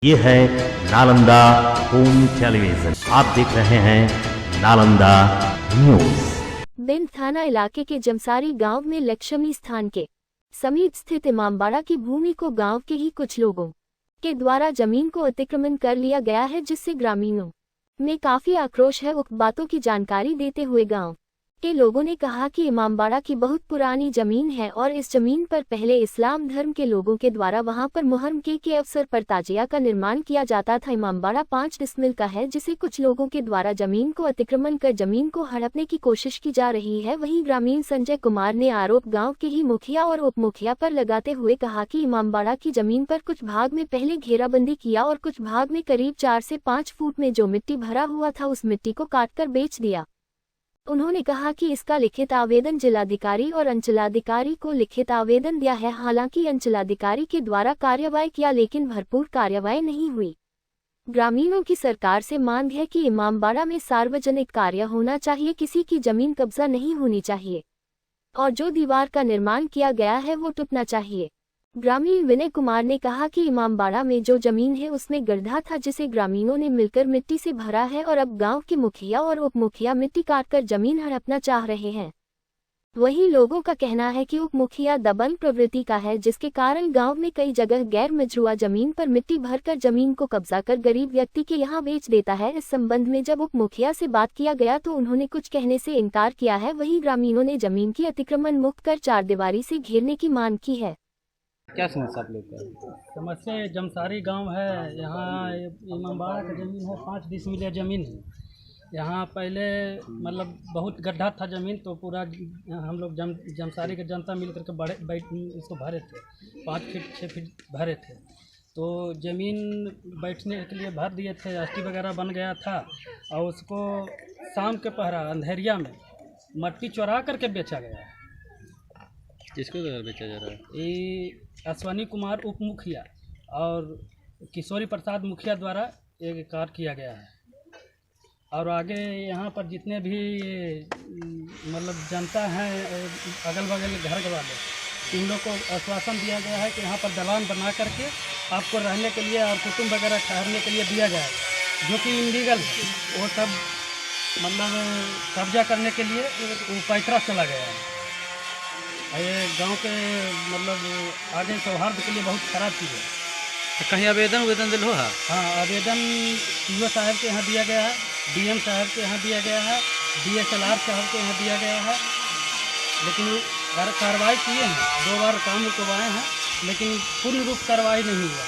ये है Nalanda home television. आप देख रहे हैं नालंदा न्यूज। बिंद थाना इलाके के जमसारी गांव में लक्ष्मी स्थान के समीप स्थित इमामबाड़ा की भूमि को गांव के ही कुछ लोगों के द्वारा जमीन को अतिक्रमण कर लिया गया है, जिससे ग्रामीणों में काफी आक्रोश है। उक्त बातों की जानकारी देते हुए गांव के लोगों ने कहा कि इमामबाड़ा की बहुत पुरानी जमीन है और इस जमीन पर पहले इस्लाम धर्म के लोगों के द्वारा वहां पर मुहर्रम के अवसर पर ताजिया का निर्माण किया जाता था। इमामबाड़ा 5 डिसमिल का है, जिसे कुछ लोगों के द्वारा जमीन को अतिक्रमण कर जमीन को हड़पने की कोशिश की जा रही है। वहीं ग्रामीण संजय कुमार ने आरोप गाँव के ही मुखिया और उप मुखिया पर लगाते हुए कहा कि इमामबाड़ा की जमीन पर कुछ भाग में पहले घेराबंदी किया और कुछ भाग में करीब 4 से 5 फुट में जो मिट्टी भरा हुआ था उस मिट्टी को काटकर बेच दिया। उन्होंने कहा कि इसका लिखित आवेदन जिलाधिकारी और अंचलाधिकारी को लिखित आवेदन दिया है। हालांकि अंचलाधिकारी के द्वारा कार्यवाही किया, लेकिन भरपूर कार्यवाही नहीं हुई। ग्रामीणों की सरकार से मांग है कि इमामबाड़ा में सार्वजनिक कार्य होना चाहिए, किसी की जमीन कब्जा नहीं होनी चाहिए और जो दीवार का निर्माण किया गया है वो टूटना चाहिए। ग्रामीण विनय कुमार ने कहा कि इमामबाड़ा में जो जमीन है उसमें गड्ढा था, जिसे ग्रामीणों ने मिलकर मिट्टी से भरा है और अब गांव के मुखिया और उप मुखिया मिट्टी काटकर जमीन हड़पना चाह रहे हैं। वहीं लोगों का कहना है कि उप मुखिया दबंग प्रवृत्ति का है, जिसके कारण गांव में कई जगह गैर मजरूआ जमीन पर मिट्टी भरकर जमीन को कब्जा कर गरीब व्यक्ति के यहां बेच देता है। इस संबंध में जब उप मुखिया से बात किया गया तो उन्होंने कुछ कहने से इनकार किया है। वहीं ग्रामीणों ने जमीन की अतिक्रमण मुक्त कर चारदीवारी से घेरने की मांग की है। क्या समस्या आप लोग का? समस्या ये जमसारी गांव है। यहाँ इमामबाड़ा का ज़मीन है, 5 डिसमिल ज़मीन है। यहाँ पहले मतलब बहुत गड्ढा था ज़मीन, तो पूरा हम लोग जमसारी के जनता मिल करके इसको भरे थे, 5 फीट 6 फीट भरे थे। तो ज़मीन बैठने के लिए भर दिए थे, अस्थि वगैरह बन गया था और उसको शाम के पहरा अंधेरिया में मट्टी चुरा करके बेचा गया है। किसको द्वारा बेचा जा रहा है? ये अश्वनी कुमार उप मुखिया और किशोरी प्रसाद मुखिया द्वारा एक कार्य किया गया है। और आगे यहाँ पर जितने भी मतलब जनता हैं, अगल बगल घर के वाले, इन लोग को आश्वासन दिया गया है कि यहाँ पर दलान बना करके आपको रहने के लिए और कुटुंब वगैरह ठहरने के लिए दिया गया है, जो कि इनलीगल है। वो सब मतलब कब्जा करने के लिए वो पैतरा चला गया है। ये गांव के मतलब आगे सौहार्द के लिए बहुत खराब चीज़ है। तो कहीं आवेदन दिल हो? हाँ, आवेदन पीओ साहब के यहाँ दिया गया है, डीएम साहब के यहाँ दिया गया है, डीएसएलआर साहब के यहाँ दिया गया है, लेकिन कार्रवाई किए हैं। 2 बार काम रुकवाए हैं, लेकिन पूर्ण रूप कार्रवाई नहीं हुआ।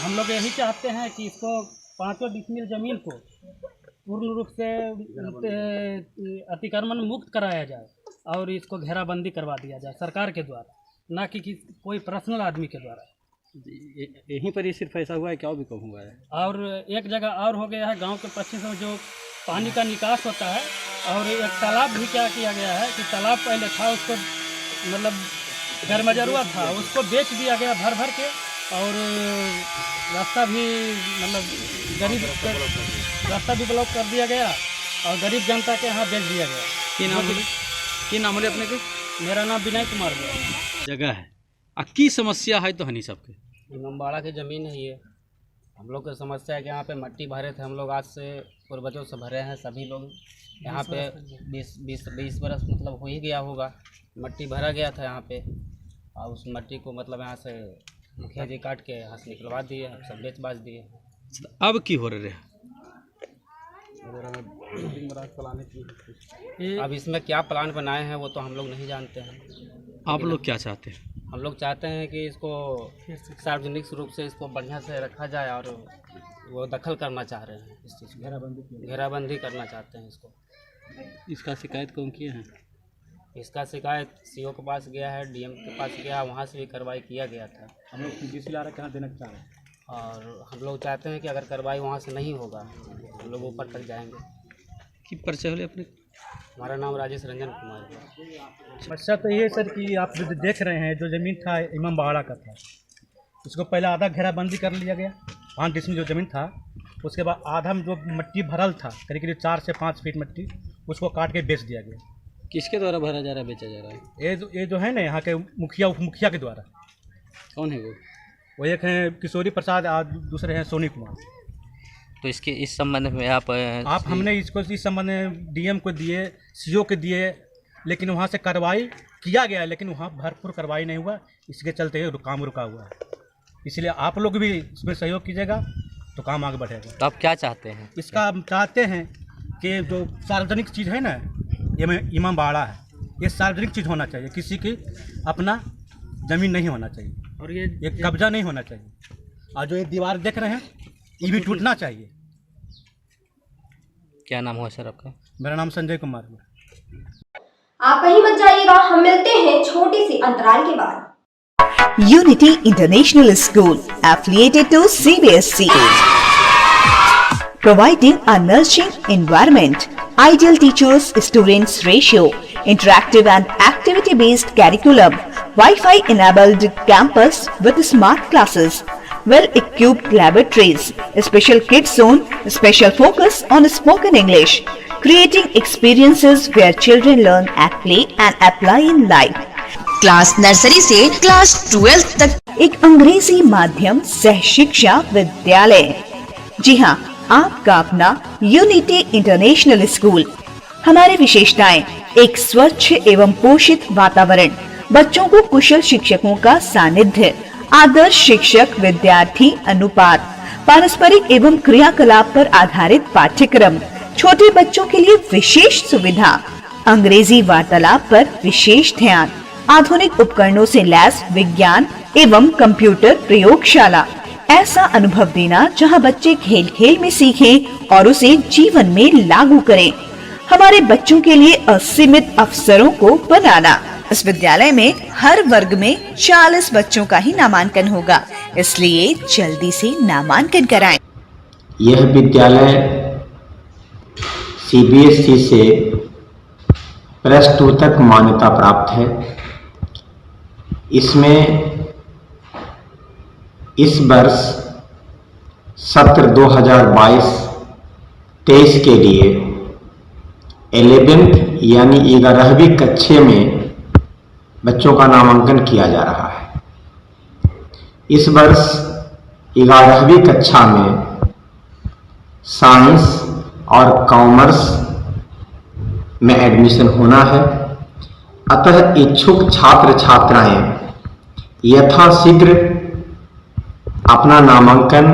हम लोग यही चाहते हैं कि इसको 5 डिसमिल ज़मीन को पूर्ण रूप से अतिक्रमण मुक्त कराया जाए और इसको घेराबंदी करवा दिया जाए सरकार के द्वारा, ना कि कोई पर्सनल आदमी के द्वारा। यहीं पर ही सिर्फ ऐसा हुआ है, क्या भी कम हुआ है? और एक जगह और हो गया है, गांव के पश्चिम से जो पानी का निकास होता है, और एक तालाब भी क्या किया गया है कि तालाब पहले था, उसको मतलब गैरमजरूआ था, उसको बेच दिया गया भर भर के। और रास्ता भी मतलब गरीब रास्ता भी ब्लॉक कर दिया गया और गरीब जनता के यहाँ बेच दिया गया। की नाम है अपने के? मेरा नाम विनय कुमार है। जगह है की समस्या है तो हनी सबके इमामबाड़ा की ज़मीन है ये। हम लोग की समस्या है कि यहाँ पे मट्टी भरे थे, हम लोग आज से पूर्वजों से भरे हैं सभी लोग। यहाँ पे 20 बरस मतलब हो ही गया होगा, मट्टी भरा गया था यहाँ पे। और उस मट्टी को मतलब यहाँ से मुखिया जी काट के यहाँ से निकलवा दिए, सब बेच बाच दिए। अब की हो रहे? अब इसमें क्या प्लान बनाए हैं वो तो हम लोग नहीं जानते हैं। आप लोग क्या चाहते हैं? हम लोग चाहते हैं कि इसको सार्वजनिक रूप से इसको बढ़िया से रखा जाए, और वो दखल करना चाह रहे हैं इस चीज़ को, घेराबंदी करना चाहते हैं इसको। इसका शिकायत कौन किए हैं? इसका शिकायत सीओ के पास गया है, डीएम के पास गया, वहाँ से भी कार्रवाई किया गया था। हम लोग डीएसएलआर कहाँ देना चाह रहे हैं, और हम लोग चाहते हैं कि अगर कार्रवाई वहाँ से नहीं होगा हम लोग ऊपर तक जाएंगे। कि परिचय हो अपने? हमारा नाम राजेश रंजन कुमार है। समस्या तो ये सर कि आप जो देख रहे हैं, जो ज़मीन था इमामबाड़ा का था, उसको पहले आधा घेराबंदी कर लिया गया, 5 डिसमिल जो ज़मीन था। उसके बाद आधा में जो मिट्टी भरल था, करीब करीब 4 से 5 फीट मिट्टी, उसको काट के बेच दिया गया। किसके द्वारा भरा जा रहा है, बेचा जा रहा है? ये जो है ना यहाँ के मुखिया उप मुखिया के द्वारा। कौन है वो? वो एक हैं किशोरी प्रसाद और दूसरे हैं सोनी कुमार। तो इसके इस संबंध में आप हमने इसको इस संबंध में डीएम को दिए, सीओ के दिए, लेकिन वहाँ से कार्रवाई किया गया, लेकिन वहाँ भरपूर कार्रवाई नहीं हुआ। इसके चलते काम रुका हुआ है। इसलिए आप लोग भी इसमें सहयोग कीजिएगा तो काम आगे बढ़ेगा। तो आप क्या चाहते हैं? इसका हम चाहते हैं कि जो सार्वजनिक चीज़ है ना, ये इमामबाड़ा है, ये सार्वजनिक चीज़ होना चाहिए, किसी की अपना ज़मीन नहीं होना चाहिए और ये कब्जा नहीं होना चाहिए। और जो ये दीवार देख रहे हैं ये भी टूटना चाहिए। क्या नाम हुआ सर आपका? मेरा नाम संजय कुमार है। आप कहीं मत जाइएगा, हम मिलते हैं छोटे से अंतराल के बाद। Unity International School, affiliated to CBSE, providing a nurturing environment, ideal teachers students ratio, interactive and activity based curriculum, Wi-Fi enabled campus with smart classes, well equipped laboratories, special kids zone, special focus on spoken English, creating experiences where children learn at play and apply in life. Class nursery से class 12 तक एक अंग्रेजी माध्यम सह शिक्षा विद्यालय। जी हाँ, आपका अपना यूनिटी इंटरनेशनल स्कूल। हमारी विशेषताएं: एक स्वच्छ एवं पोषित वातावरण, बच्चों को कुशल शिक्षकों का सानिध्य, आदर्श शिक्षक विद्यार्थी अनुपात, पारस्परिक एवं क्रियाकलाप पर आधारित पाठ्यक्रम, छोटे बच्चों के लिए विशेष सुविधा, अंग्रेजी वार्तालाप पर विशेष ध्यान, आधुनिक उपकरणों से लैस विज्ञान एवं कंप्यूटर प्रयोगशाला। ऐसा अनुभव देना जहां बच्चे खेल खेल में सीखें और उसे जीवन में लागू करें। हमारे बच्चों के लिए असीमित अवसरों को बनाना। इस विद्यालय में हर वर्ग में 40 बच्चों का ही नामांकन होगा, इसलिए जल्दी से नामांकन कराएं। यह विद्यालय CBSE से +2 तक मान्यता प्राप्त है। इसमें इस वर्ष सत्र 2022-23 के लिए 11th यानी 11वीं कक्षा में बच्चों का नामांकन किया जा रहा है। इस वर्ष 11वीं कक्षा में साइंस और कॉमर्स में एडमिशन होना है। अतः इच्छुक छात्र छात्राएं यथाशीघ्र अपना नामांकन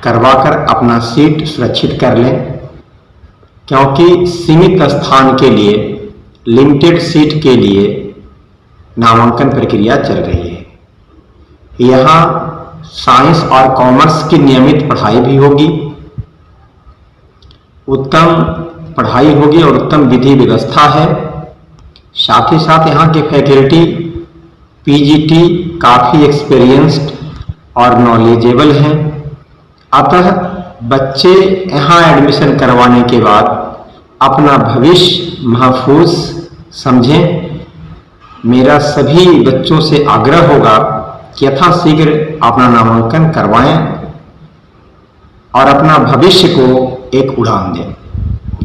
करवाकर अपना सीट सुरक्षित कर लें, क्योंकि सीमित स्थान के लिए, लिमिटेड सीट के लिए नामांकन प्रक्रिया चल रही है। यहाँ साइंस और कॉमर्स की नियमित पढ़ाई भी होगी, उत्तम पढ़ाई होगी और उत्तम विधि व्यवस्था है। साथ ही साथ यहाँ के फैकल्टी PGT काफ़ी एक्सपीरियंस्ड और नॉलेजेबल हैं। अतः बच्चे यहाँ एडमिशन करवाने के बाद अपना भविष्य महफूज समझें। मेरा सभी बच्चों से आग्रह होगा कि यथाशीघ्र अपना नामांकन करवाएं और अपना भविष्य को एक उड़ान दें।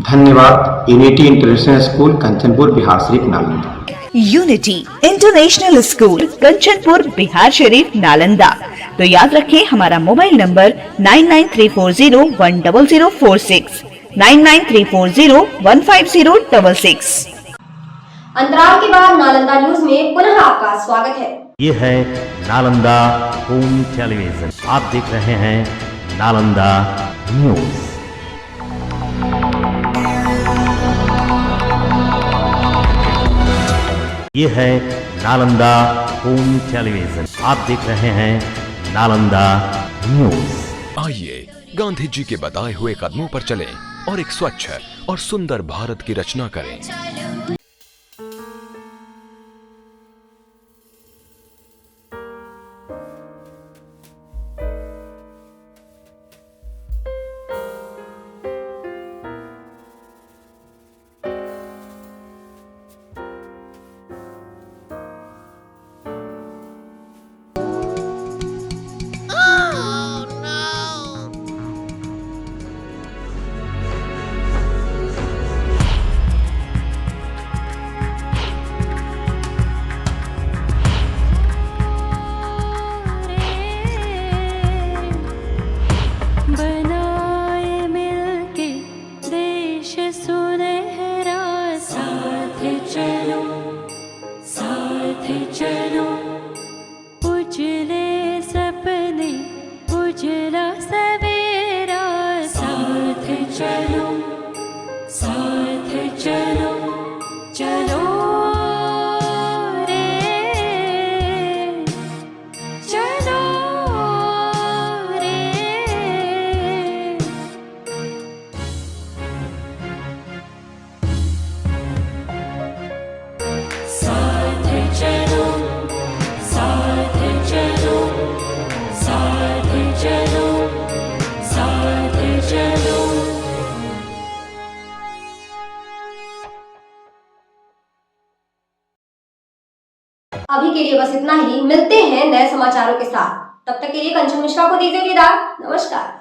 धन्यवाद। Unity international school, Kanchanpur, Bihar Sharif, Nalanda. Unity international school, Kanchanpur, Bihar Sharif, Nalanda. तो याद रखें हमारा मोबाइल नंबर 9934010046, 9934015066। अंतराल के बाद नालंदा न्यूज में पुनः आपका स्वागत है। ये है नालंदा होम टेलीविजन। आप देख रहे हैं नालंदा न्यूज। ये है नालंदा होम टेलीविजन। आप देख रहे हैं नालंदा न्यूज। आइए गांधी जी के बताए हुए कदमों पर चलें और एक स्वच्छ और सुंदर भारत की रचना करें। बनाए मिलके देश सुनहरा, साथ चलो साथ चलो, उजले सपने उजला सवेरा, साथ चलो साथ चलो चलो रे चलो रे। साथ चलो साथ चलो साथ चलो साथ चलो। अभी के लिए बस इतना ही, मिलते हैं नए समाचारों के साथ। तब तक के लिए कंचन मिश्रा को दीजिए विदा। नमस्कार।